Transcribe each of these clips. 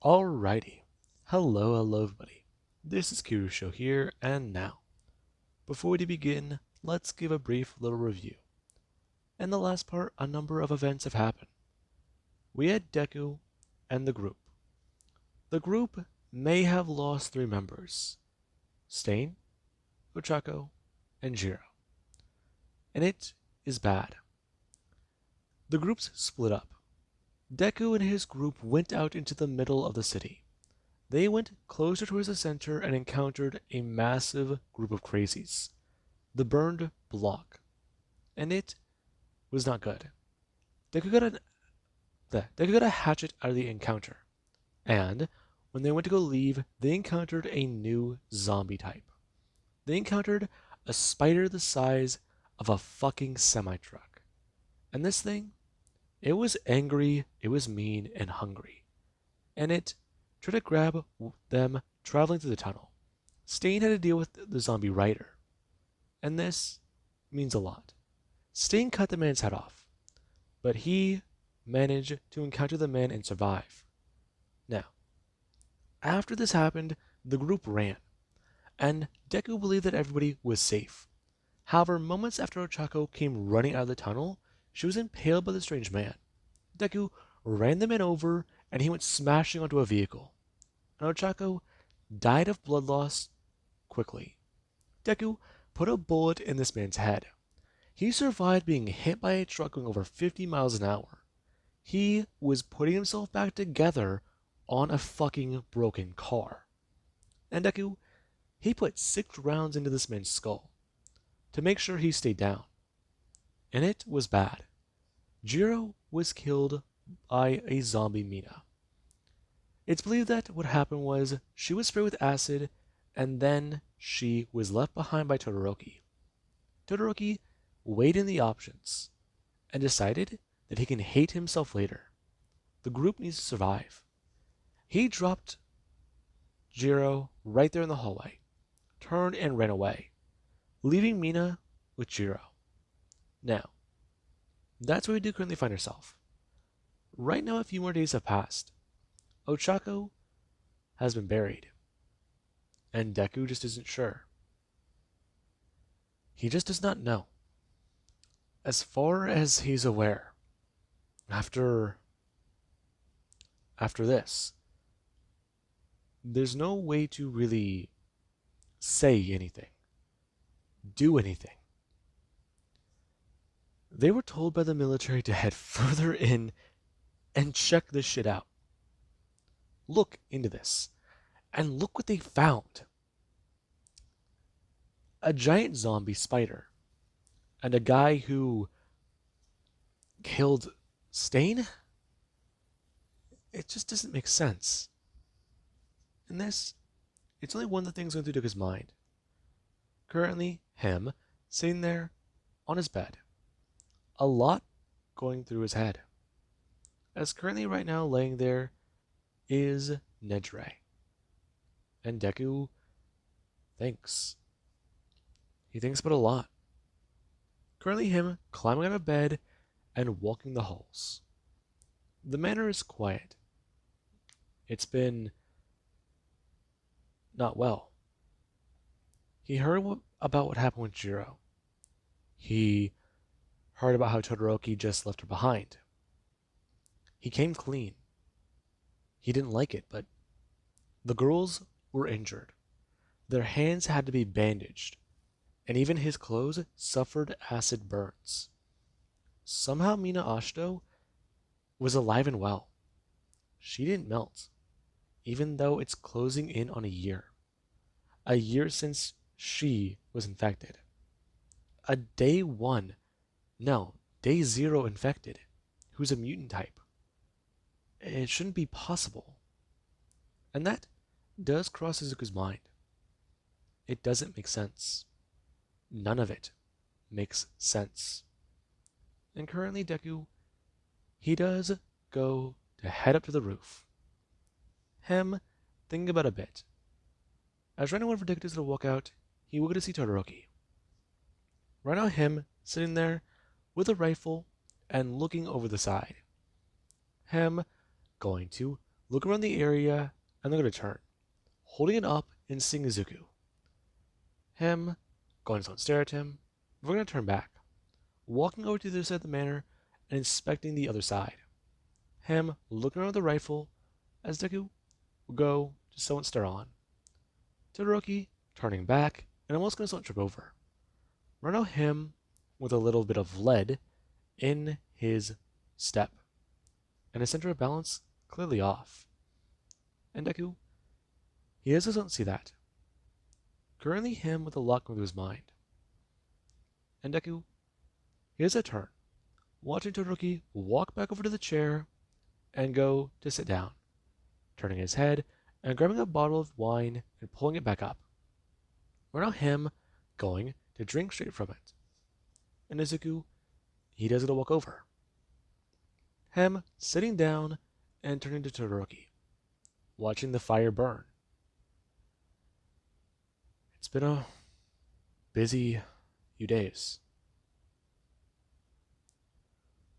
Alrighty. Hello everybody. This is Kirusho here, and now, before we begin, let's give a brief little review. In the last part, a number of events have happened. We had Deku and the group. The group may have lost three members, Stain, Ochako, and Jiro. And it is bad. The groups split up. Deku and his group went out into the middle of the city. They went closer towards the center and encountered a massive group of crazies, the Burned Block, and it was not good. Deku got, an, Deku got a hatchet out of the encounter, and when they went to go leave, they encountered a new zombie type. They encountered a spider the size of a fucking semi-truck. And this thing, it was angry, it was mean, and hungry. And it tried to grab them traveling through the tunnel. Stain had to deal with the zombie rider. And this means a lot. Stain cut the man's head off, but he managed to encounter the man and survive. Now, after this happened, the group ran, and Deku believed that everybody was safe. However, moments after Ochako came running out of the tunnel, she was impaled by the strange man. Deku ran the man over, and he went smashing onto a vehicle. And Ochako died of blood loss quickly. Deku put a bullet in this man's head. He survived being hit by a truck going over 50 miles an hour. He was putting himself back together on a fucking broken car. And Deku, he put 6 rounds into this man's skull to make sure he stayed down. And it was bad. Jiro was killed by a zombie Mina. It's believed that what happened was she was sprayed with acid and then she was left behind by Todoroki. Todoroki weighed in the options and decided that he can hate himself later. The group needs to survive. He dropped Jiro right there in the hallway, turned and ran away, leaving Mina with Jiro. Now, that's where we do currently find herself. Right now, a few more days have passed. Ochako has been buried, and Deku just isn't sure. He just does not know. As far as he's aware, after this, there's no way to really say anything, do anything. They were told by the military to head further in and check this shit out. Look into this. And look what they found. A giant zombie spider. And a guy who killed Stain? It just doesn't make sense. In this, it's only one of the things going through Deku's mind. Currently, him sitting there on his bed. A lot going through his head. As currently right now laying there is Nejire. And Deku thinks. He thinks about a lot. Currently him climbing out of bed and walking the halls. The manor is quiet. It's been not well. He heard about what happened with Jiro. He heard about how Todoroki just left her behind. He came clean. He didn't like it, but the girls were injured. Their hands had to be bandaged, and even his clothes suffered acid burns. Somehow Mina Ashito was alive and well. She didn't melt, even though it's closing in on a year. A year since she was infected. A day 0 infected, who's a mutant type. It shouldn't be possible. And that does cross Izuku's mind. It doesn't make sense. None of it makes sense. And currently Deku, he does go to head up to the roof. Him thinking about a bit. As right now whenever Deku does to walk out, he will get to see Todoroki. Right now him sitting there with a rifle and looking over the side. Him going to look around the area, and they're going to turn, holding it up and seeing Izuku. Him going to stare at him. We're going to turn back, walking over to the other side of the manor and inspecting the other side. Him looking around with the rifle as Deku will go to someone stare on. Todoroki turning back and almost going to trip over. Run out him with a little bit of lead in his step, and his center of balance clearly off. And Deku, he just doesn't see that. Currently him with a lot going through his mind. And Deku, he has a turn, watching Todoroki walk back over to the chair and go to sit down, turning his head and grabbing a bottle of wine and pulling it back up. We're now him going to drink straight from it. And Izuku, he does it to walk over. Him sitting down and turning to Todoroki, watching the fire burn. It's been a busy few days.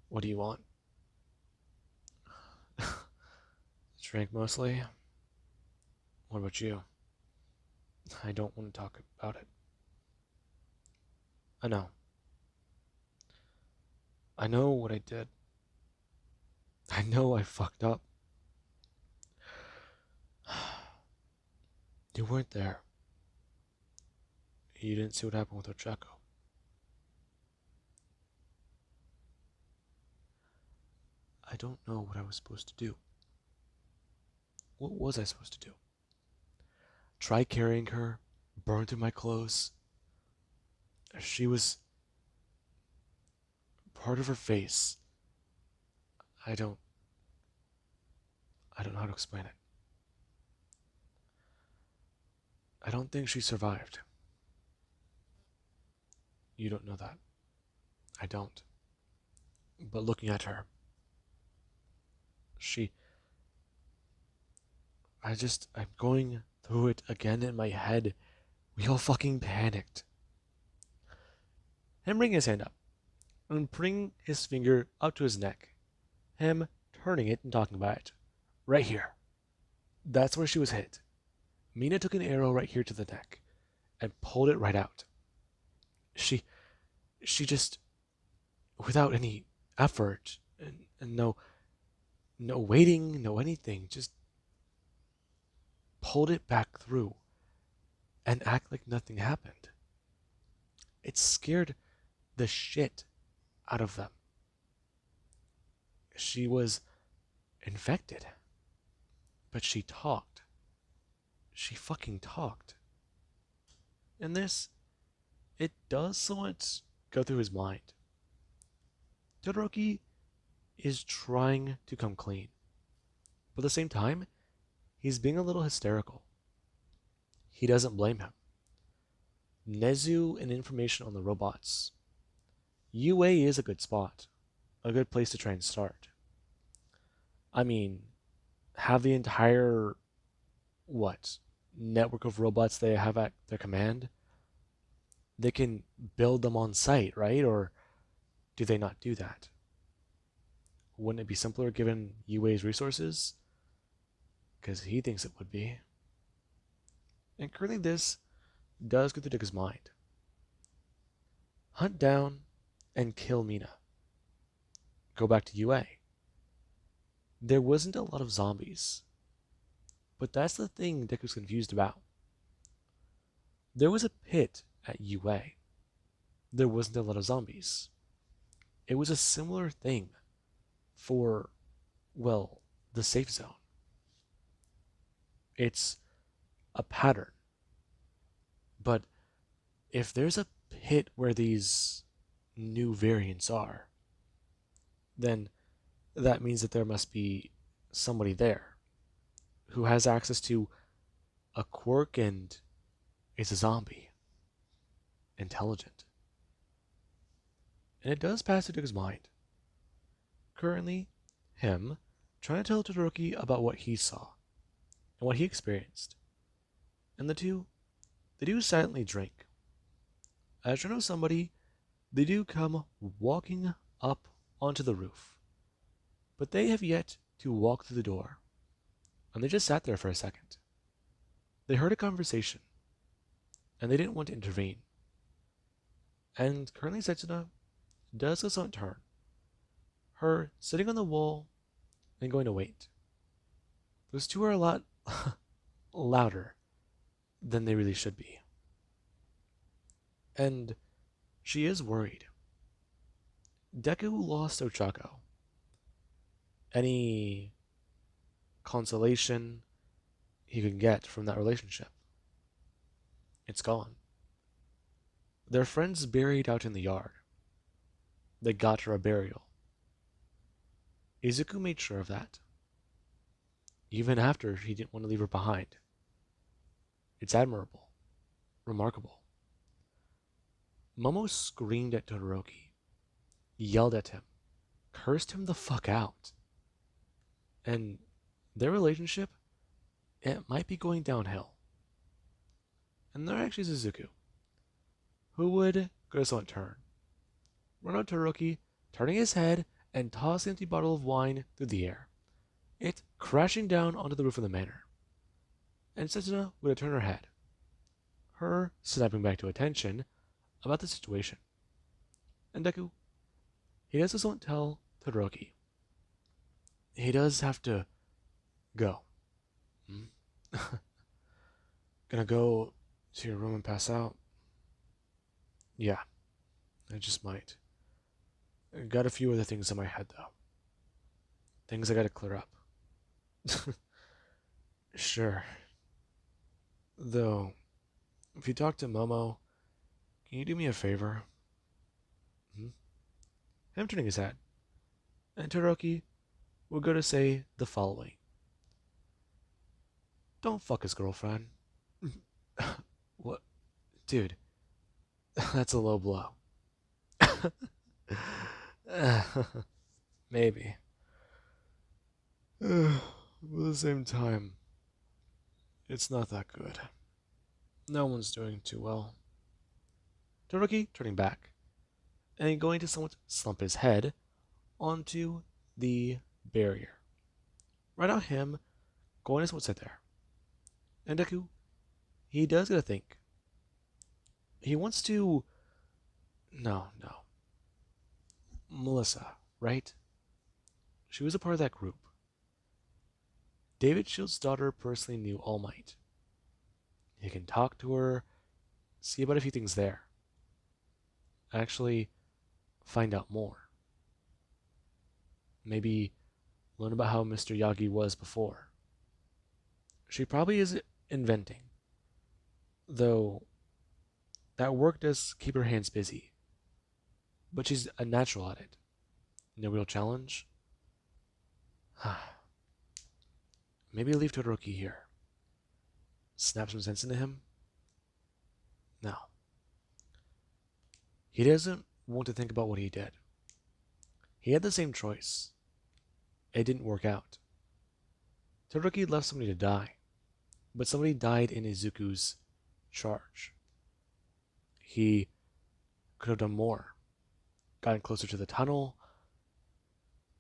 What do you want? Drink mostly. What about you? I don't want to talk about it. I know. I know what I did. I know I fucked up. You weren't there. You didn't see what happened with Ochako. I don't know what I was supposed to do. What was I supposed to do? Try carrying her, burn through my clothes. She was part of her face. I don't know how to explain it. I don't think she survived. You don't know that. I don't. But looking at her, I'm going through it again in my head. We all fucking panicked. Him bringing his hand up and bringing his finger up to his neck. Him turning it and talking about it. Right here. That's where she was hit. Mina took an arrow right here to the neck and pulled it right out. She just, without any effort and no waiting, no anything, just pulled it back through and act like nothing happened. It scared the shit out of them. She was infected, but she talked. She fucking talked. And this, it does somewhat go through his mind. Todoroki is trying to come clean, but at the same time, he's being a little hysterical. He doesn't blame him. Nezu and information on the robots. UA is a good spot, a good place to try and start. I mean, have the entire, network of robots they have at their command? They can build them on site, right? Or do they not do that? Wouldn't it be simpler given UA's resources? Because he thinks it would be. And currently this does go through Deku's mind. Hunt down and kill Mina. Go back to UA. There wasn't a lot of zombies. But that's the thing Deku's confused about. There was a pit at UA. There wasn't a lot of zombies. It was a similar thing for, the safe zone. It's a pattern. But if there's a pit where these new variants are, then that means that there must be somebody there who has access to a quirk and is a zombie. Intelligent. And it does pass through his mind. Currently, him trying to tell Todoroki about what he saw and what he experienced. And the two, they do silently drink. As you know somebody, they do come walking up onto the roof. But they have yet to walk through the door. and they just sat there for a second. They heard a conversation, and they didn't want to intervene. And currently Setsuna does a sudden turn, her sitting on the wall and going to wait. Those two are a lot louder than they really should be. And she is worried. Deku lost Ochako. Any consolation he can get from that relationship, it's gone. Their friend's buried out in the yard. They got her a burial. Izuku made sure of that, even after he didn't want to leave her behind. It's admirable, remarkable. Momo screamed at Todoroki, yelled at him, cursed him the fuck out. And their relationship, it might be going downhill. And there actually is Izuku, who would go to someone turn, run out Todoroki, turning his head and toss an empty bottle of wine through the air, it crashing down onto the roof of the manor. And Setsuna would have turned her head, her snapping back to attention about the situation. And Deku, he does just won't tell Todoroki. He does have to go. Gonna go to your room and pass out? Yeah, I just might. I got a few other things in my head, though. Things I gotta clear up. Sure. Though, if you talk to Momo, can you do me a favor? Him turning his head. And Todoroki will go to say the following. Don't fuck his girlfriend. What? Dude, that's a low blow. Maybe. But at the same time, it's not that good. No one's doing too well. Todoroki turning back and going to somewhat slump his head onto the barrier. Right on him, going to somewhat sit there. And Deku, he does gotta think. He wants to. No. Melissa, right? She was a part of that group. David Shield's daughter personally knew All Might. He can talk to her, see about a few things there. Actually, find out more. Maybe learn about how Mr. Yagi was before. She probably is inventing, though that work does keep her hands busy. But she's a natural at it. No real challenge. Maybe leave Todoroki here. Snap some sense into him? No. He doesn't want to think about what he did. He had the same choice. It didn't work out. Todoroki left somebody to die, but somebody died in Izuku's charge. He could have done more. Gotten closer to the tunnel,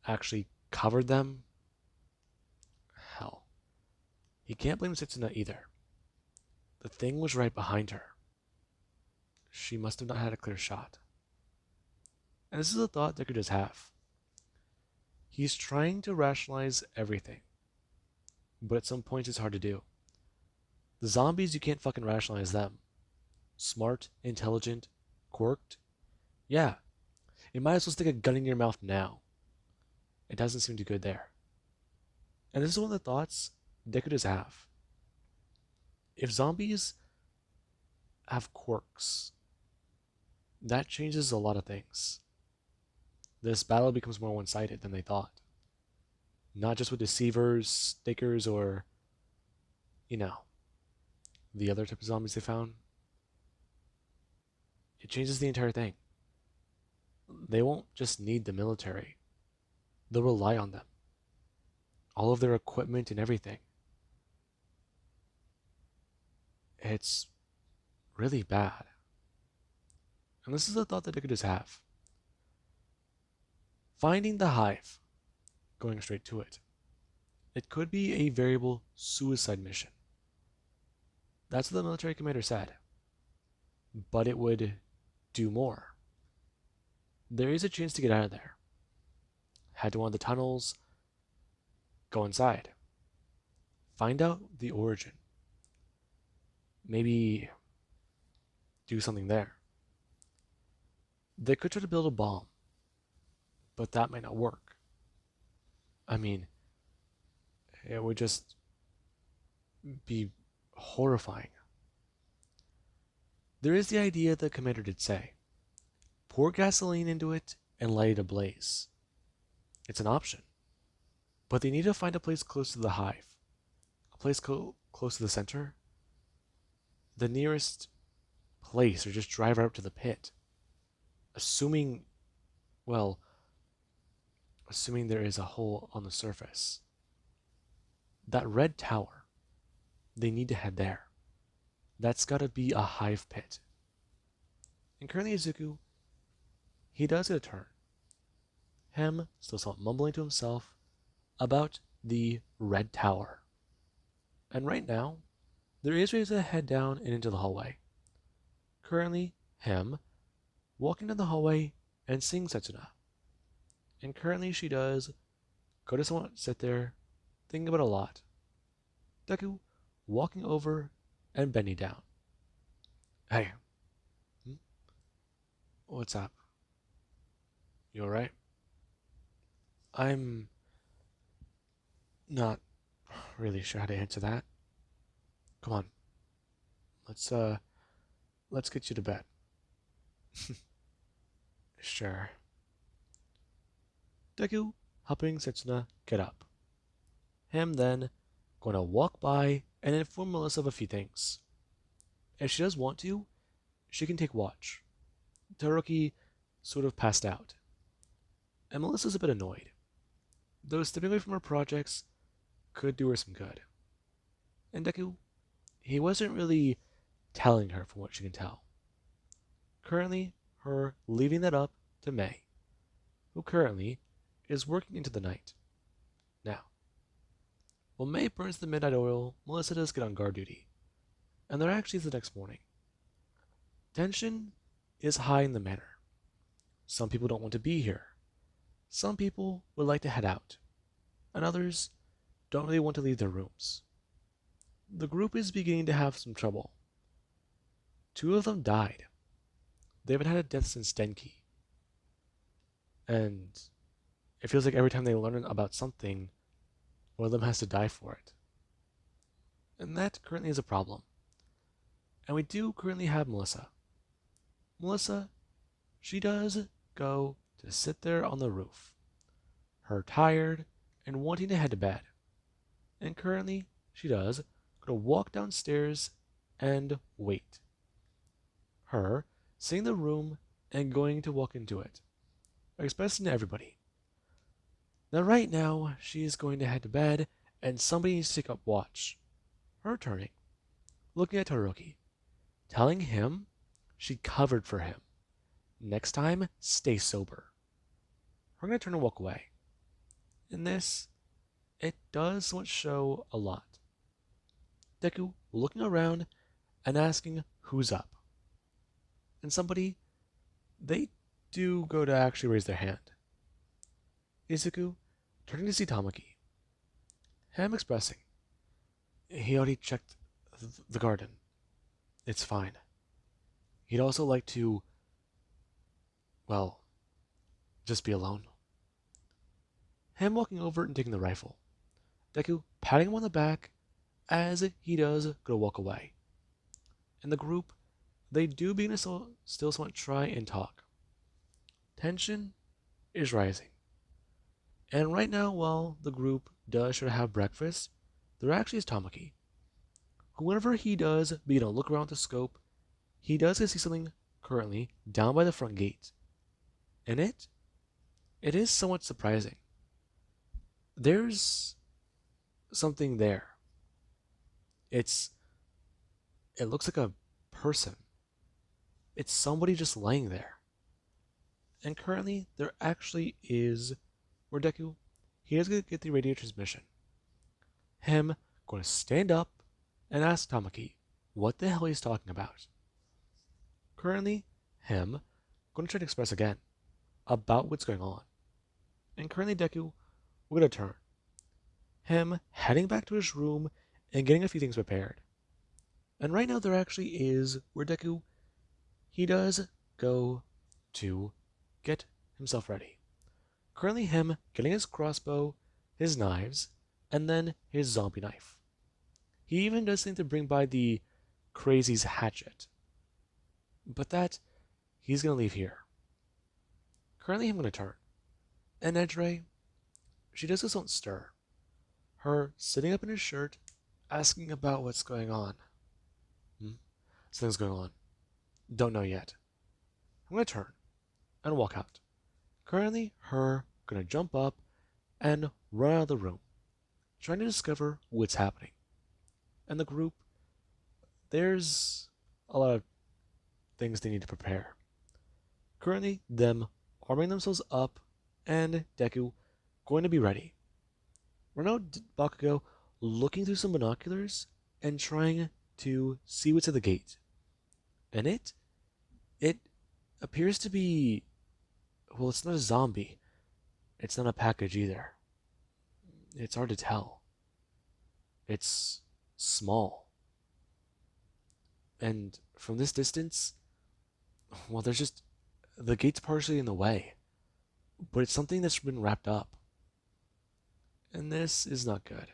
actually covered them. Hell. He can't blame Setsuna either. The thing was right behind her. She must have not had a clear shot. And this is a thought Deku does have. He's trying to rationalize everything, but at some point it's hard to do. The zombies, you can't fucking rationalize them. Smart, intelligent, quirked? Yeah. You might as well stick a gun in your mouth now. It doesn't seem too good there. And this is one of the thoughts Deku does have. If zombies have quirks, that changes a lot of things. This battle becomes more one-sided than they thought. Not just with deceivers, stakers, or, the other type of zombies they found. It changes the entire thing. They won't just need the military. They'll rely on them. All of their equipment and everything. It's really bad. And this is a thought that Deku does have. Finding the hive, going straight to it, It could be a variable suicide mission. That's what the military commander said. But it would do more. There is a chance to get out of there. Head to one of the tunnels, go inside. Find out the origin. Maybe do something there. They could try to build a bomb, but that might not work. I mean, it would just be horrifying. There is the idea the commander did say. Pour gasoline into it and light it ablaze. It's an option. But they need to find a place close to the hive. A place close to the center. The nearest place, or just drive right up to the pit. Assuming there is a hole on the surface. That red tower, they need to head there. That's gotta be a hive pit. And currently Izuku, he does get a turn. Him still somewhat mumbling to himself about the red tower. And right now, there is ready to head down and into the hallway. Currently, him walking down the hallway and seeing Setsuna. And currently she does go to someone sit there, thinking about a lot. Deku walking over and bending down. Hey. What's up? You alright? I'm not really sure how to answer that. Come on. Let's get you to bed. Sure. Deku helping Setsuna get up. Him then going to walk by and inform Melissa of a few things. If she does want to, she can take watch. Todoroki sort of passed out. And Melissa's a bit annoyed. Though stepping away from her projects could do her some good. And Deku, he wasn't really telling her from what she can tell. Currently, her leaving that up to Mei, who currently is working into the night. Now, while Mei burns the midnight oil, Melissa does get on guard duty. And there actually is the next morning. Tension is high in the manor. Some people don't want to be here. Some people would like to head out. And others don't really want to leave their rooms. The group is beginning to have some trouble. 2 of them died. They haven't had a death since Denki. And it feels like every time they learn about something, one of them has to die for it. And that currently is a problem. And we do currently have Melissa. Melissa, she does go to sit there on the roof. Her tired and wanting to head to bed. And currently, she does go to walk downstairs and wait. Her seeing the room and going to walk into it. Expressing to everybody. Now right now, she is going to head to bed and somebody needs to take up watch. Her turning. Looking at Todoroki. Telling him she covered for him. Next time, stay sober. Her gonna turn and walk away. In this, it does somewhat show a lot. Deku looking around and asking who's up. And somebody, they do go to actually raise their hand. Izuku turning to see Tamaki. Him expressing. He already checked the garden. It's fine. He'd also like to, just be alone. Him walking over and taking the rifle. Deku patting him on the back as he does go to walk away. And the group, they do begin to still somewhat try and talk. Tension is rising. And right now, while the group does try to have breakfast, there actually is Tamaki. Whenever he does begin to look around the scope, he does see something currently down by the front gate. And it is somewhat surprising. There's something there. It looks like a person. It's somebody just laying there. And currently, there actually is, where Deku, he does get the radio transmission. him going to stand up and ask Tamaki what the hell he's talking about. Currently, him going to try to express again about what's going on. And currently Deku we're going to turn. Him heading back to his room and getting a few things prepared. And right now there actually is where Deku, he does go to get himself ready. Currently him getting his crossbow, his knives, and then his zombie knife. He even does think to bring by the Crazy's hatchet. But that, he's going to leave here. Currently I'm going to turn. And Edgray, she does this don't stir. Her sitting up in his shirt, asking about what's going on. Something's going on. Don't know yet. I'm going to turn and walk out. Currently, her going to jump up and run out of the room, trying to discover what's happening. And the group, there's a lot of things they need to prepare. Currently, them arming themselves up and Deku going to be ready. We're now Bakugo looking through some binoculars and trying to see what's at the gate. And it appears to be, well, it's not a zombie. It's not a package either. It's hard to tell. It's small. And from this distance, well, there's just, the gate's partially in the way. But it's something that's been wrapped up. And this is not good.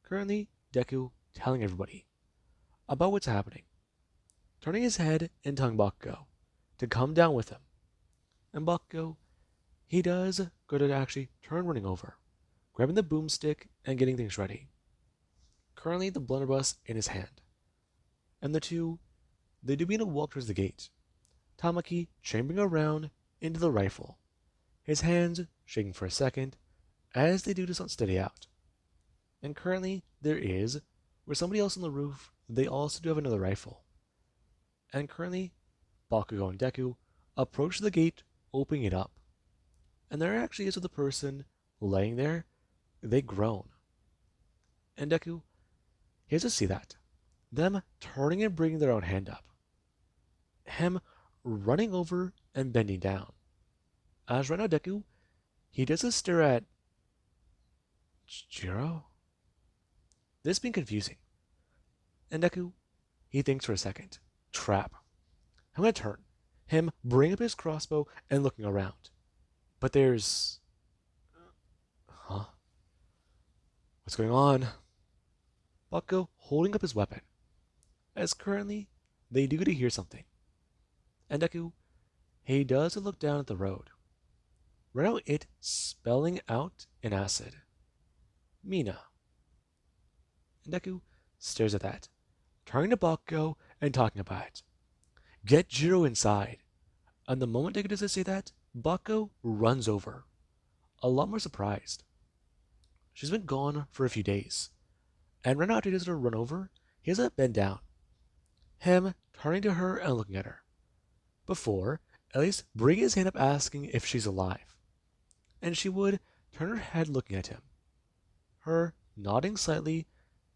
Currently, Deku telling everybody about what's happening, turning his head and telling Bakugo to come down with him. And Bakugo, he does go to actually turn running over, grabbing the boomstick and getting things ready. Currently, the blunderbuss in his hand. And the two, they do begin to walk towards the gate, Tamaki chambering around into the rifle, his hands shaking for a second, as they do this unsteady out. And currently, there is, where somebody else on the roof, they also do have another rifle. And currently, Bakugo and Deku approach the gate, opening it up. And there actually is the person laying there, they groan. And Deku, he has to see that. Them turning and bringing their own hand up. Him running over and bending down. As right now Deku, he does a stare at Jiro? This being confusing. And Deku, he thinks for a second. Trap. I'm gonna turn. Him bring up his crossbow and looking around. But there's... Huh? What's going on? Bakugo holding up his weapon. As currently, they do get to hear something. And Deku, he does look down at the road. Right now it spelling out in acid. Mina. And Deku stares at that, turning to Bakugo and talking about it. Get Jiro inside. And the moment Deku does say that, Bakugo runs over, a lot more surprised. She's been gone for a few days, and right now after he does her run over, he has to bend down. Him turning to her and looking at her. Before, at least bringing his hand up asking if she's alive. And she would turn her head looking at him. Her nodding slightly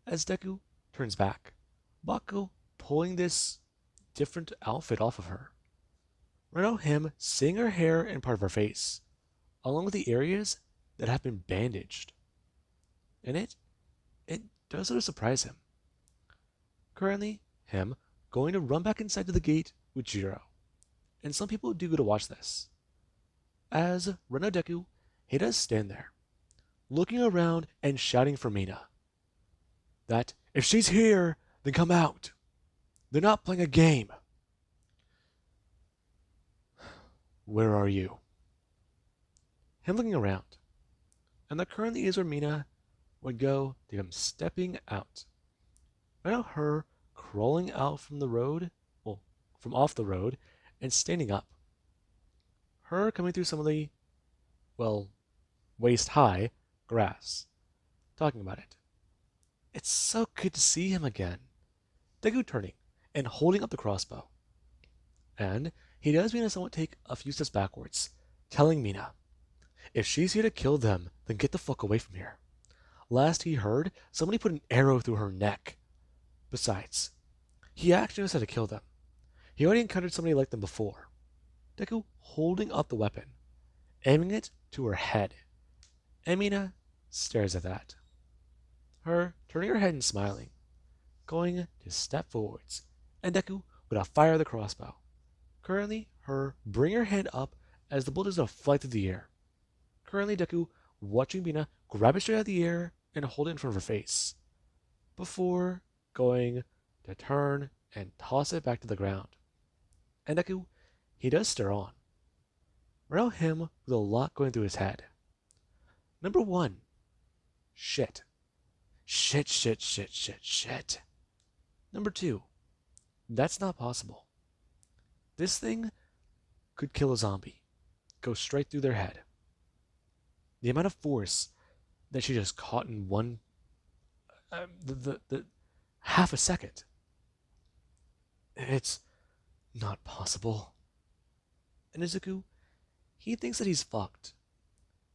as Deku turns back. Bakugo pulling this different outfit off of her. Right now him seeing her hair and part of her face, along with the areas that have been bandaged. And it does sort of surprise him. Currently, him going to run back inside to the gate with Jiro. And some people do go to watch this. As Reno Deku, he does stand there, looking around and shouting for Mina. That, if she's here, then come out. They're not playing a game. Where are you? Him looking around. And that currently is where Mina would go to him stepping out. Right now her crawling out from the road, well, from off the road, and standing up. Her coming through some of the, well, waist-high grass, talking about it. It's so good to see him again. Deku turning and holding up the crossbow. And he does mean to somewhat take a few steps backwards, telling Mina, if she's here to kill them, then get the fuck away from here. Last he heard, somebody put an arrow through her neck. Besides, he actually knows how to kill them. He already encountered somebody like them before. Deku holding up the weapon, aiming it to her head. Emina stares at that. Her turning her head and smiling, going to step forwards, and Deku would have fire the crossbow. Currently, her bring her hand up as the bullet is to fly through the air. Currently, Deku watching Mina grab it straight out of the air and hold it in front of her face, before going to turn and toss it back to the ground. And Deku, he does stare on. Around him with a lot going through his head. Number one, shit. Shit. Number two, that's not possible. This thing could kill a zombie, go straight through their head. The amount of force that she just caught in one, the half a second, it's not possible. And Izuku, he thinks that he's fucked,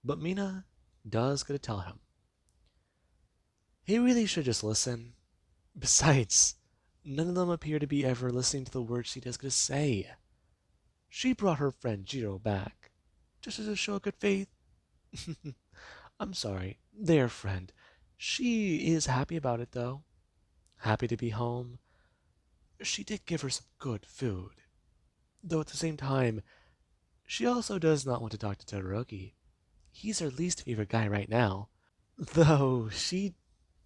but Mina does get to tell him. He really should just listen. Besides, none of them appear to be ever listening to the words she does get to say. She brought her friend Jiro back, just as a show of good faith. I'm sorry, their friend. She is happy about it, though. Happy to be home. She did give her some good food. Though at the same time, she also does not want to talk to Todoroki. He's her least favorite guy right now. Though she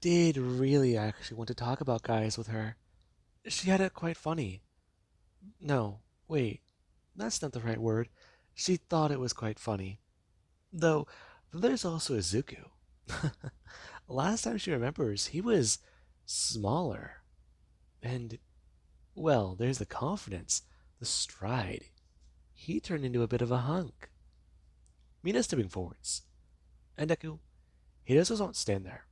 did really actually want to talk about guys with her. She had it quite funny. No, wait, that's not the right word. She thought it was quite funny. Though, there's also Izuku. Last time she remembers, he was smaller. And, well, there's the confidence, the stride. He turned into a bit of a hunk. Mina's stepping forwards. And Deku, he just doesn't stand there.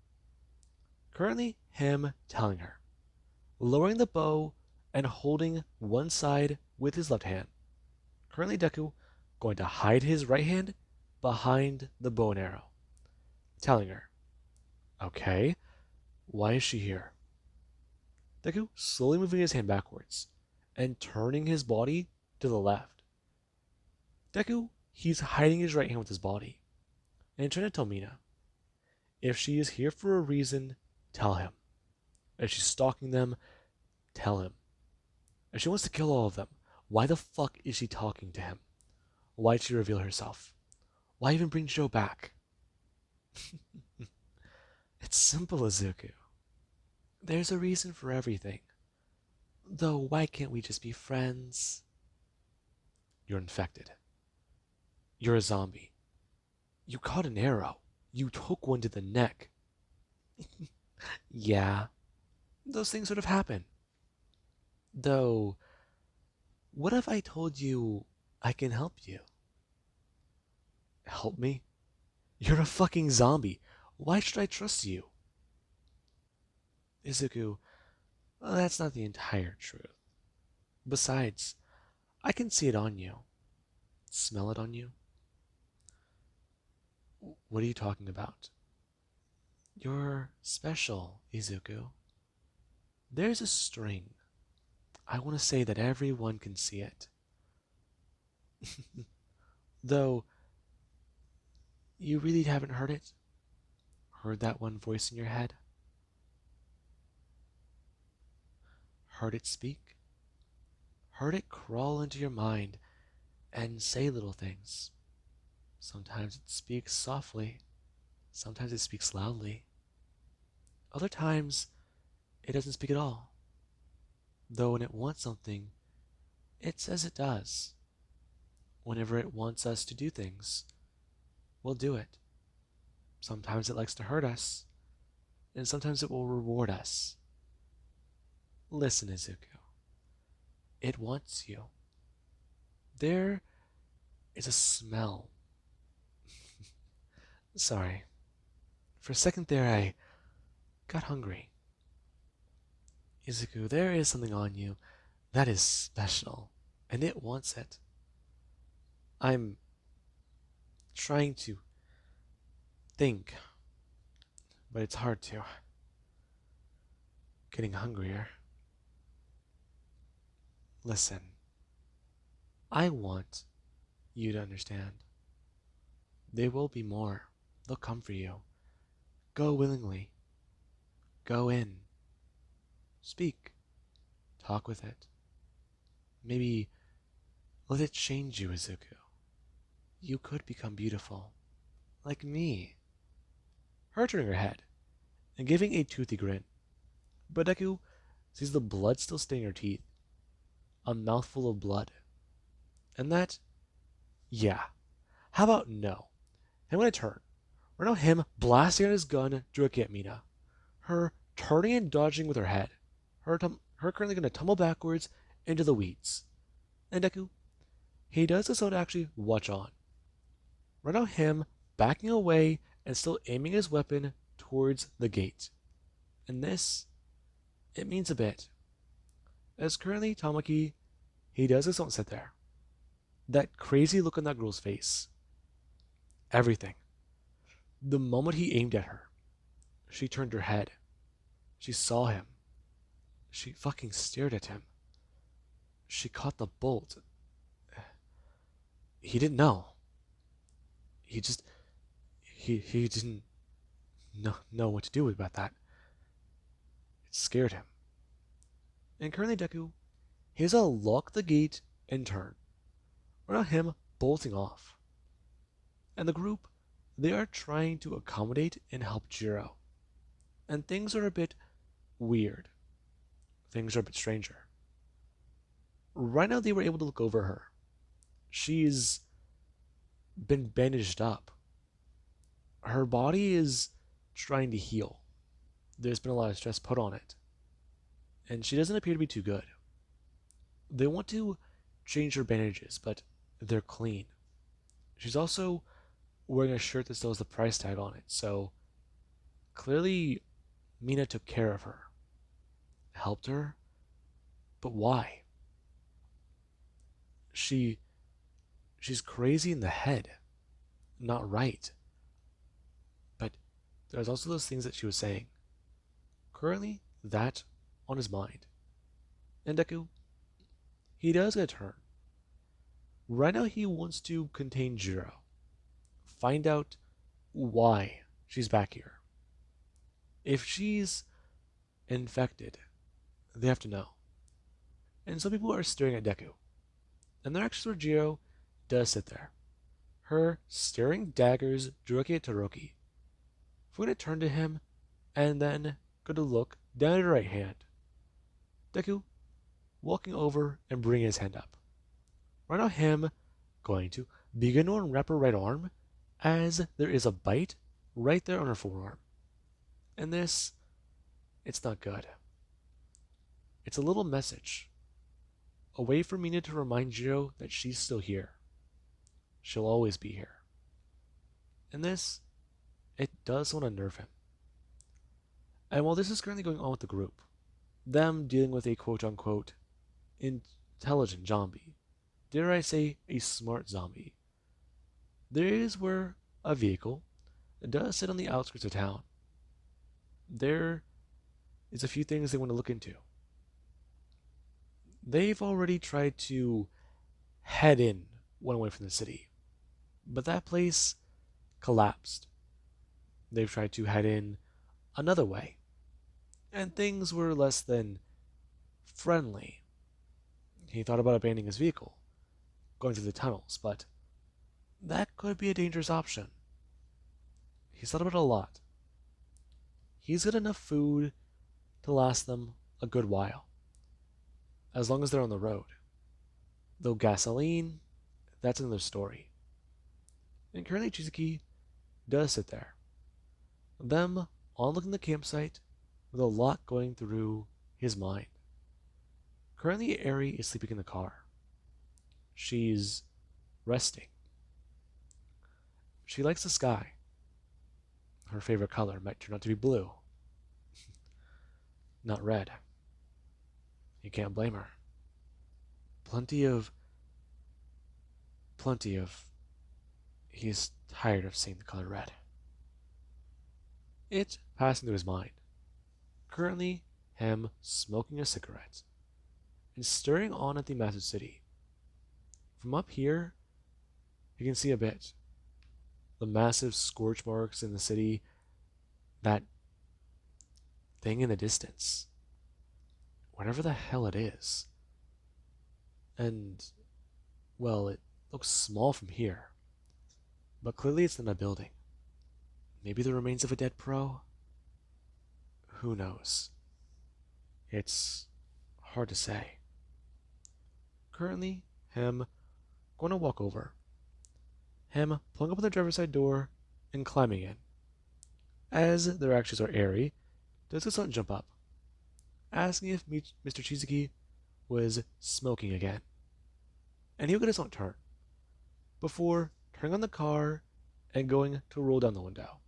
Currently, him telling her, lowering the bow and holding one side with his left hand. Currently, Deku going to hide his right hand behind the bow and arrow, telling her, okay, why is she here? Deku slowly moving his hand backwards and turning his body to the left. Deku, he's hiding his right hand with his body and trying to tell Mina, if she is here for a reason, tell him. If she's stalking them, tell him. If she wants to kill all of them, why the fuck is she talking to him? Why did she reveal herself? Why even bring Joe back? It's simple, Izuku. There's a reason for everything. Though, why can't we just be friends? You're infected. You're a zombie. You caught an arrow. You took one to the neck. Yeah, those things sort of happen. Though, what if I told you I can help you? Help me? You're a fucking zombie. Why should I trust you? Izuku, well, that's not the entire truth. Besides, I can see it on you. Smell it on you. What are you talking about? You're special, Izuku. There's a string. I want to say that everyone can see it. Though, you really haven't heard it? Heard that one voice in your head? Heard it speak? Heard it crawl into your mind and say little things? Sometimes it speaks softly. Sometimes it speaks loudly. Other times, it doesn't speak at all. Though when it wants something, it says it does. Whenever it wants us to do things, we'll do it. Sometimes it likes to hurt us, and sometimes it will reward us. Listen, Izuku. It wants you. There is a smell. Sorry. For a second there, I got hungry. Izuku, there is something on you that is special, and it wants it. I'm trying to think. but it's hard to. Getting hungrier. Listen, I want you to understand. There will be more. They'll come for you. Go willingly. Go in. Speak. Talk with it. Maybe let it change you, Izuku. You could become beautiful. Like me. Her turning her head and giving a toothy grin. But Deku sees the blood still staining her teeth. A mouthful of blood. And that, yeah. How about no? I'm gonna turn. Right now, him blasting out his gun directly at Mina. Her turning and dodging with her head. Her currently gonna tumble backwards into the weeds. And Deku, he does this so to actually watch on. Right now, him backing away and still aiming his weapon towards the gate. And this, it means a bit. As currently Tamaki, he does this don't sit there. That crazy look on that girl's face. Everything. The moment he aimed at her, she turned her head. She saw him. She fucking stared at him. She caught the bolt. He didn't know. He just he didn't know what to do about that. It scared him. And currently Deku, he has to lock the gate and turn. Or not him bolting off. And the group, they are trying to accommodate and help Jiro. And things are a bit weird. Things are a bit stranger. Right now they were able to look over her. She's been bandaged up. Her body is trying to heal. There's been a lot of stress put on it. And she doesn't appear to be too good. They want to change her bandages, but they're clean. She's also wearing a shirt that still has the price tag on it, so clearly Mina took care of her. Helped her? But why? She's crazy in the head. Not right. But there's also those things that she was saying. Currently, that on his mind. And Deku, he does get a turn. Right now he wants to contain Jiro. Find out why she's back here. If she's infected, they have to know. And some people are staring at Deku. And they're actually where Jiro does sit there. Her staring daggers directly at Todoroki. We're going to turn to him and then go to look down at her right hand. Deku walking over and bringing his hand up. Right now him going to begin to unwrap her right arm as there is a bite right there on her forearm. And this, it's not good. It's a little message. A way for Mina to remind Jiro that she's still here. She'll always be here. And this, it does want to nerve him. And while this is currently going on with the group, them dealing with a quote-unquote intelligent zombie, dare I say a smart zombie, there is where a vehicle does sit on the outskirts of town. There is a few things they want to look into. They've already tried to head in one way from the city, but that place collapsed. They've tried to head in another way, and things were less than friendly. He thought about abandoning his vehicle, going through the tunnels, but that could be a dangerous option. He's thought about it a lot. He's got enough food to last them a good while, as long as they're on the road. Though gasoline, that's another story. And currently Chizuki does sit there. Them on looking at the campsite with a lot going through his mind. Currently Eri is sleeping in the car. She's resting. She likes the sky. Her favorite color might turn out to be blue. Not red. You can't blame her. Plenty of... He's tired of seeing the color red. It passing through his mind. Currently, him smoking a cigarette and staring on at the massive city. From up here, you can see a bit. The massive scorch marks in the city, that thing in the distance, whatever the hell it is. And, well, it looks small from here, but clearly it's not a building. Maybe the remains of a dead pro? Who knows? It's hard to say. Currently, him going to walk over. Him pulling up on the driver's side door and climbing in. As their actions are airy, does the son jump up, asking if Mr. Chiziki was smoking again. And he'll get his own turn, before turning on the car and going to roll down the window,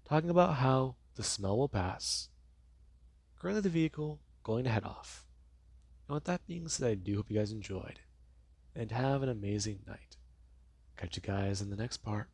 talking about how the smell will pass. Currently the vehicle going to head off. And with that being said, I do hope you guys enjoyed, and have an amazing night. Catch you guys in the next part.